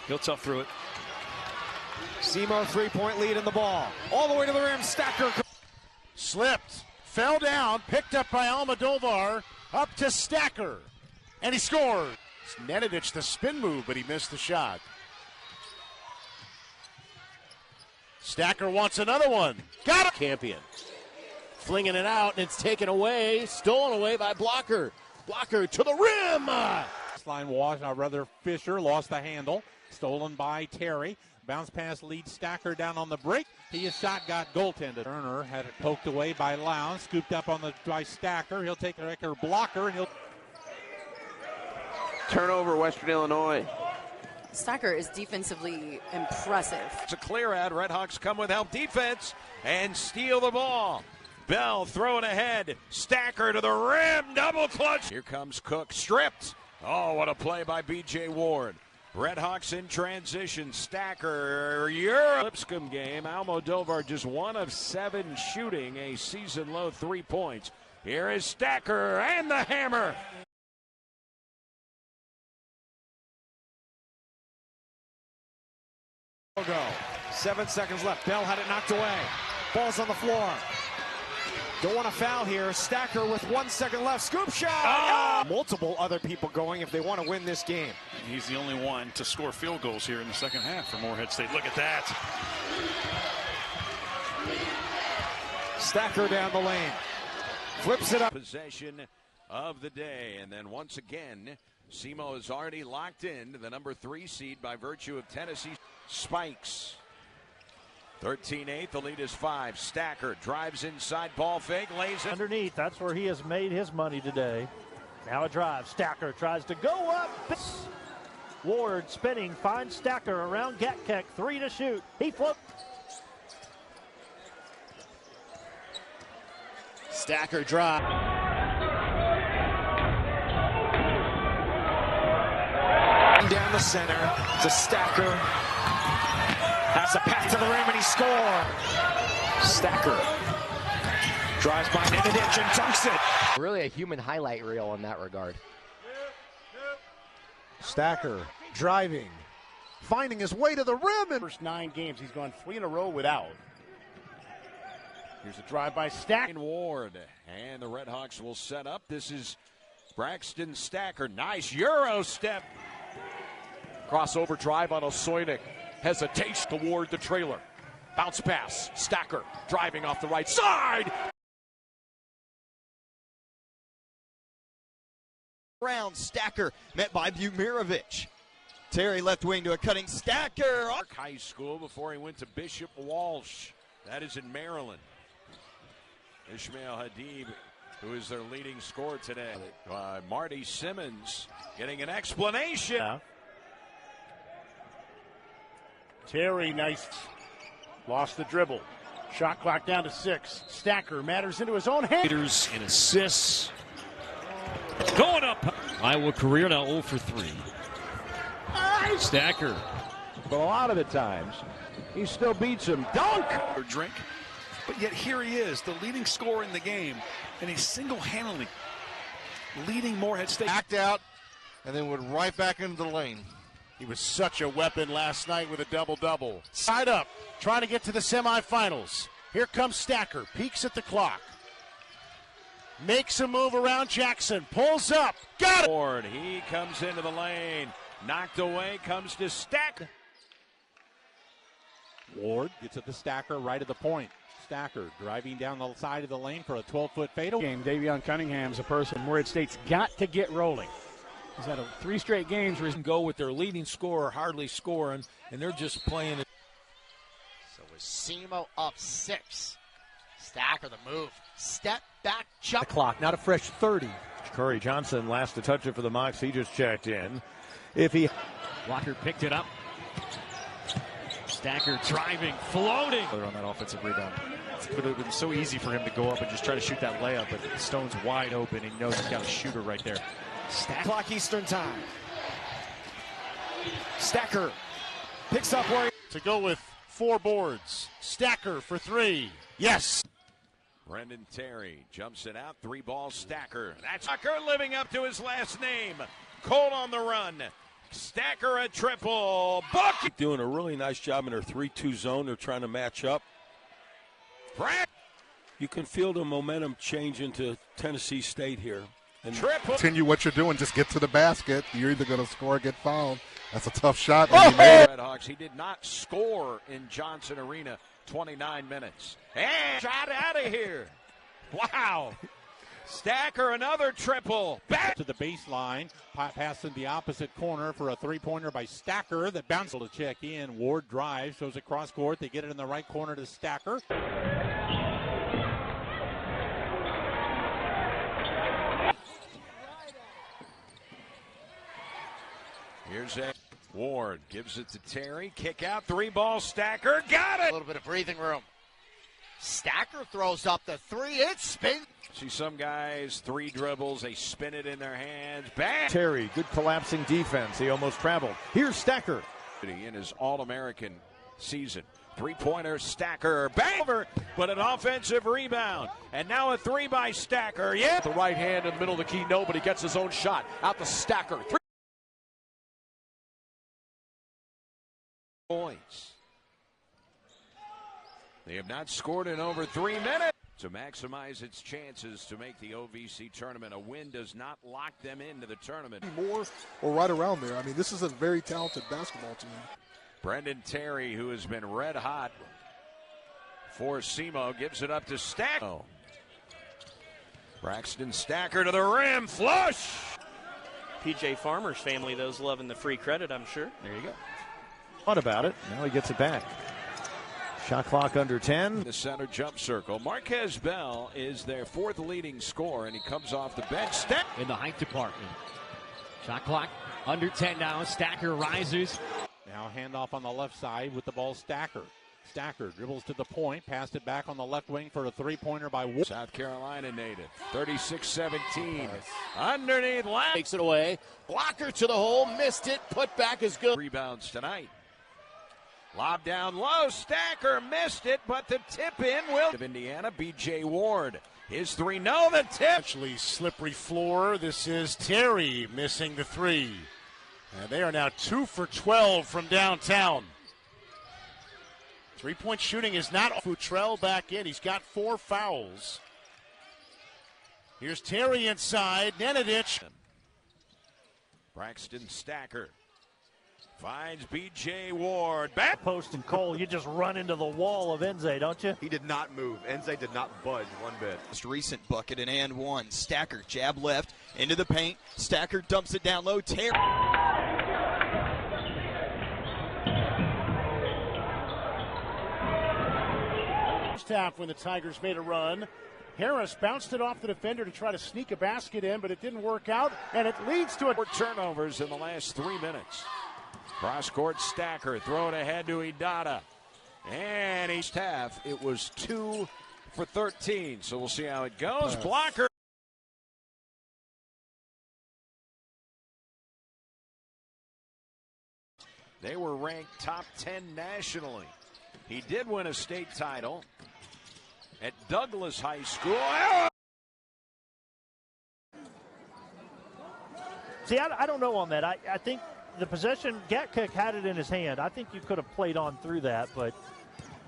He'll tough through it. SEMO 3-point lead in the ball. All the way to the rim. Stacker slipped, fell down, picked up by Almodovar, up to Stacker, and he scored. Nedovich the spin move, but he missed the shot. Stacker wants another one. Got it! Campion. Flinging it out, and it's taken away, stolen away by Blocker. Blocker to the rim! This line was, Fisher lost the handle. Stolen by Terry. Bounce pass leads Stacker down on the break. His shot got goaltended. Turner had it poked away by Lowndes. Scooped up by Stacker. He'll take the record blocker, and he'll... Turnover, Western Illinois. Stacker is defensively impressive. It's a clear out. Redhawks come with help defense and steal the ball. Bell throwing ahead. Stacker to the rim. Double clutch. Here comes Cook. Stripped. Oh, what a play by B.J. Ward. Redhawks in transition. Stacker. Lipscomb game. Almodovar just 1 of 7 shooting a season low 3 points. Here is Stacker and the hammer. Go. 7 seconds left. Bell had it knocked away. Ball's on the floor. Don't want to foul here. Stacker with 1 second left. Scoop shot. Oh! Multiple other people going if they want to win this game. He's the only one to score field goals here in the second half for Morehead State. Look at that. Stacker down the lane. Flips it up. Possession of the day. And then once again, SEMO is already locked in to the number 3 seed by virtue of Tennessee. Spikes. 13-8, the lead is 5. Stacker drives inside, ball fake, lays it. Underneath, that's where he has made his money today. Now a drive. Stacker tries to go up. Ward spinning, finds Stacker around Gatkek. 3 to shoot. He floats. Stacker drive. Down the center to Stacker. Has a pass to the rim and he scores. Stacker drives by Nedovich and dunks it. Really a human highlight reel in that regard. Stacker driving, finding his way to the rim. In first 9 games, he's gone 3 in a row without. Here's a drive by Stacker. Ward, and the Redhawks will set up. This is Braxton Stacker. Nice Euro step. Crossover drive on Osoynik. Hesitation toward the trailer. Bounce pass. Stacker driving off the right side. Round Stacker met by Bumirovic. Terry left wing to a cutting Stacker. High school before he went to Bishop Walsh. That is in Maryland. Ishmael Hadid, who is their leading scorer today. Marty Simmons getting an explanation. Yeah. Terry, nice. Lost the dribble. Shot clock down to 6. Stacker matters into his own hand. Leaders in assists. Going up. Iowa career now 0 for 3. Stacker. But a lot of the times, he still beats him. Dunk! Or drink. But yet here he is, the leading scorer in the game, and he's single-handedly leading Morehead State. Backed out and then went right back into the lane. He was such a weapon last night with a double-double. Side up, trying to get to the semifinals. Here comes Stacker, peeks at the clock. Makes a move around Jackson, pulls up, got it! Ward, he comes into the lane, knocked away, comes to Stacker. Ward gets at the Stacker right at the point. Stacker driving down the side of the lane for a 12-foot fadeaway. Game. Davion Cunningham's a person Morehead State's got to get rolling. He's had 3 straight games where he can go with their leading scorer hardly scoring, and they're just playing it. So with SEMO up 6. Stacker the move. Step back, jump. The clock, not a fresh 30. Corey Johnson last to touch it for the Mocs. He just checked in. Walker picked it up. Stacker driving, floating. On that offensive rebound. It would have been so easy for him to go up and just try to shoot that layup, but Stone's wide open. He knows he's got a shooter right there. Clock Eastern time. Stacker picks up where to go with 4 boards. Stacker for 3. Yes. Brendan Terry jumps it out. 3 balls. Stacker. That's Stacker living up to his last name. Cole on the run. Stacker a triple. Bucket. Doing a really nice job in their 3-2 zone. They're trying to match up. You can feel the momentum change into Tennessee State here. And continue what you're doing. Just get to the basket. You're either going to score or get fouled. That's a tough shot. And he made it. Red Hawks, he did not score in Johnson Arena. 29 minutes. And shot out of here. Wow. Stacker, another triple. Back to the baseline. Pass in the opposite corner for a three-pointer by Stacker that bounced to check in. Ward drives, shows it cross court. They get it in the right corner to Stacker. Here's a Ward, gives it to Terry. Kick out, three-ball. Stacker, got it. A little bit of breathing room. Stacker throws up the three. It spins. See some guys, three dribbles, they spin it in their hands. Bang! Terry, good collapsing defense. He almost traveled. Here's Stacker. In his All-American season. Three-pointer, Stacker, bang! Over, but an offensive rebound. And now a three by Stacker. Yeah! The right hand in the middle of the key. Nobody gets his own shot. Out to Stacker. 3 points. They have not scored in over 3 minutes. To maximize its chances to make the OVC tournament. A win does not lock them into the tournament. More or right around there. I mean, this is a very talented basketball team. Brendan Terry, who has been red hot for SEMO, gives it up to Stacker. Braxton Stacker to the rim, flush! PJ Farmer's family, those loving the free credit, I'm sure. There you go. What about it? Now he gets it back. Shot clock under 10. The center jump circle. Marquez Bell is their fourth leading scorer, and he comes off the bench. In the height department. Shot clock under 10 now. Stacker rises. Now handoff on the left side with the ball. Stacker. Stacker dribbles to the point, passed it back on the left wing for a three-pointer by Ward. South Carolina native. 36-17. Underneath left. Takes it away. Blocker to the hole. Missed it. Put back is good. Rebounds tonight. Lob down low, Stacker missed it, but the tip in will. Of Indiana, B.J. Ward. His three, no, the tip. Actually slippery floor. This is Terry missing the three. And they are now 2 for 12 from downtown. Three-point shooting is not. Futrell back in. He's got 4 fouls. Here's Terry inside. Nenadic. Braxton Stacker. Finds B.J. Ward. Back post and Cole, you just run into the wall of Enze, don't you? He did not move. Enze did not budge one bit. Most recent bucket in and one. Stacker jab left into the paint. Stacker dumps it down low. Terry. First half when the Tigers made a run. Harris bounced it off the defender to try to sneak a basket in, but it didn't work out, and it leads to 4 turnovers in the last 3 minutes. Cross-court Stacker, throw it ahead to Idada. And each half, it was 2 for 13. So we'll see how it goes. Blocker. They were ranked top 10 nationally. He did win a state title at Douglas High School. See, I don't know on that. I think the possession, Gatcock had it in his hand. I think you could have played on through that, but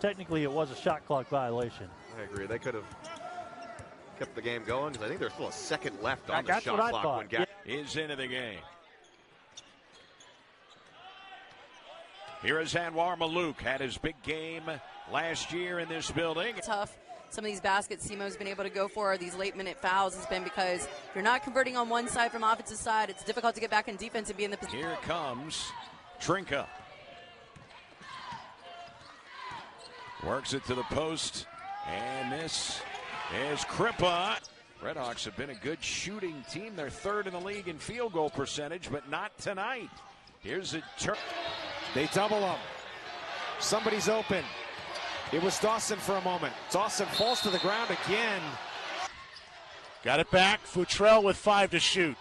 technically it was a shot clock violation. I agree. They could have kept the game going because I think there's still a second left on the That's shot what I clock. thought. When Gatcock is into the game. Here is Anwar Malouk. Had his big game last year in this building. Tough. Some of these baskets SEMO's been able to go for, these late-minute fouls, has been because if you're not converting on one side from offensive side, it's difficult to get back in defense and be in the position. Here comes Trinka. Works it to the post, and this is Crippa. Redhawks have been a good shooting team. They're third in the league in field goal percentage, but not tonight. Here's a turn. They double him. Somebody's open. It was Dawson for a moment. Dawson falls to the ground again. Got it back. Futrell with 5 to shoot.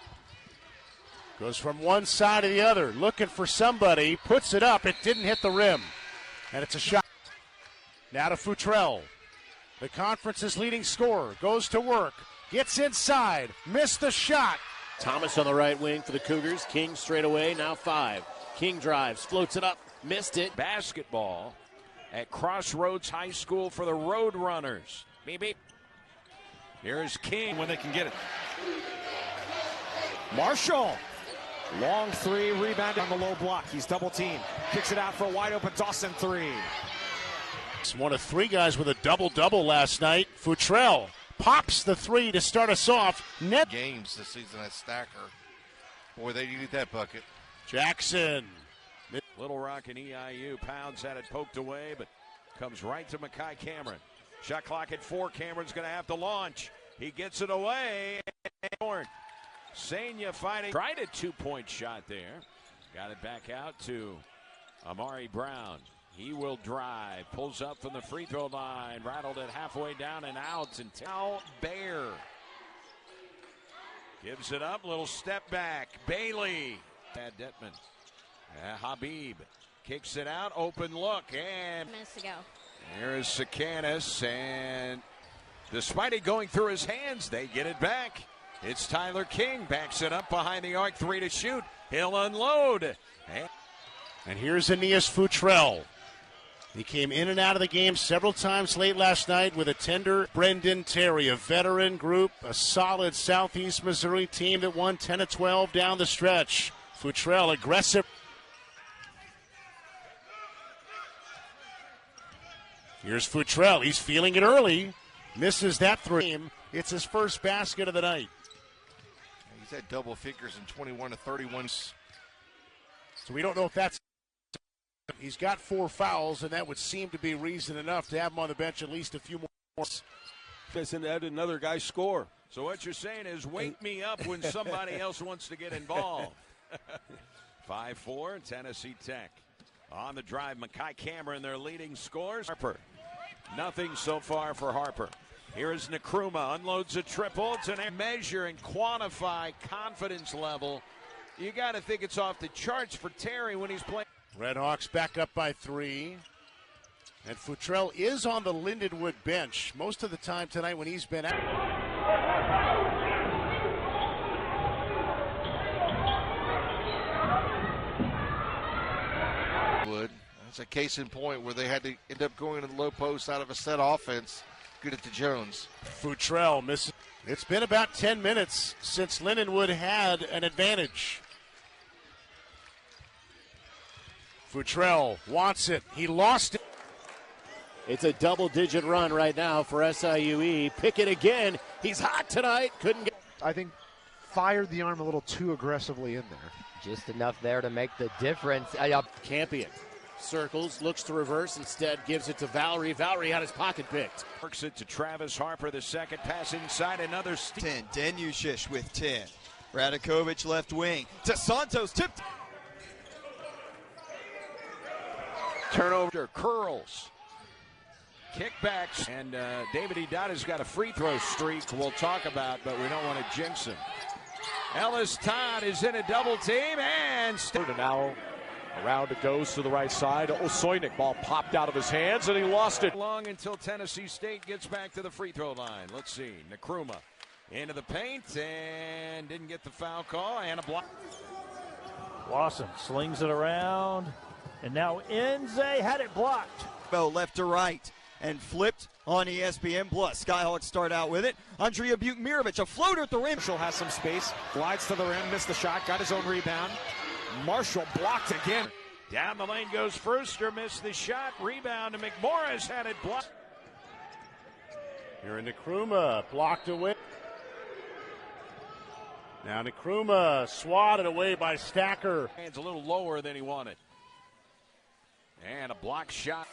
Goes from one side to the other. Looking for somebody. Puts it up. It didn't hit the rim. And it's a shot. Now to Futrell. The conference's leading scorer. Goes to work. Gets inside. Missed the shot. Thomas on the right wing for the Cougars. King straight away, now 5. King drives, floats it up, missed it. Basketball at Crossroads High School for the Road Runners. Beep, beep. Here's King when they can get it. Marshall. Long 3, rebounded on the low block. He's double teamed. Kicks it out for a wide open Dawson 3. It's one of 3 guys with a double-double last night. Futrell pops the 3 to start us off. Net games this season at Stacker. Boy, they need that bucket. Jackson. Little Rock and EIU pounds at it, poked away, but comes right to Makai Cameron. Shot clock at 4. Cameron's going to have to launch. He gets it away. Sanya fighting. Tried a 2-point shot there. Got it back out to Amari Brown. He will drive. Pulls up from the free throw line. Rattled it halfway down and out. And now Bear gives it up. Little step back. Bailey. Tad Detman. Habib kicks it out. Open look. And minutes to go. Here is Sakanis. And despite it going through his hands, they get it back. It's Tyler King. Backs it up behind the arc. 3 to shoot. He'll unload. And here's Aeneas Futrell. He came in and out of the game several times late last night with a tender Brendan Terry, a veteran group, a solid Southeast Missouri team that won 10 of 12 down the stretch. Futrell aggressive. Here's Futrell. He's feeling it early. Misses that 3. It's his first basket of the night. He's had double figures in 21 to 31. So we don't know if that's. He's got 4 fouls, and that would seem to be reason enough to have him on the bench at least a few more. Doesn't add another guy score. So what you're saying is wake me up when somebody else wants to get involved. 5-4, Tennessee Tech. On the drive, Makai Cameron, their leading scores. Harper. Nothing so far for Harper. Here is Nkrumah, unloads a triple. It's an measure and quantify confidence level. You got to think it's off the charts for Terry when he's playing. Redhawks back up by 3. And Futrell is on the Lindenwood bench most of the time tonight when he's been out. That's a case in point where they had to end up going to the low post out of a set offense. Get it to Jones. Futrell misses. It's been about 10 minutes since Lindenwood had an advantage. Futrell wants it. He lost it. It's a double-digit run right now for SIUE. Pickett again. He's hot tonight. Couldn't get. I think fired the arm a little too aggressively in there. Just enough there to make the difference. Campion circles, looks to reverse, instead gives it to Valerie. Valerie had his pocket picked. Works it to Travis Harper, the second pass inside, another 10. Danušić with 10. Radakovic left wing. To Santos, tipped. Turnover, curls. Kickbacks, and David Idata's got a free throw streak we'll talk about, but we don't want to jinx him. Ellis Todd is in a double team, and now around it goes to the right side. Osoynik, ball popped out of his hands, and he lost it. Long until Tennessee State gets back to the free throw line. Let's see, Nkrumah into the paint, and didn't get the foul call, and a block. Lawson slings it around, and now Enze had it blocked. Left to right. And flipped on ESPN Plus. Skyhawks start out with it. Andrea Bukmirovic, a floater at the rim. Marshall has some space, glides to the rim, missed the shot, got his own rebound. Marshall blocked again. Down the lane goes Firster, missed the shot. Rebound to McMorris, had it blocked. Here in Nkrumah, blocked away. Now Nkrumah swatted away by Stacker. Hands a little lower than he wanted. And a block shot.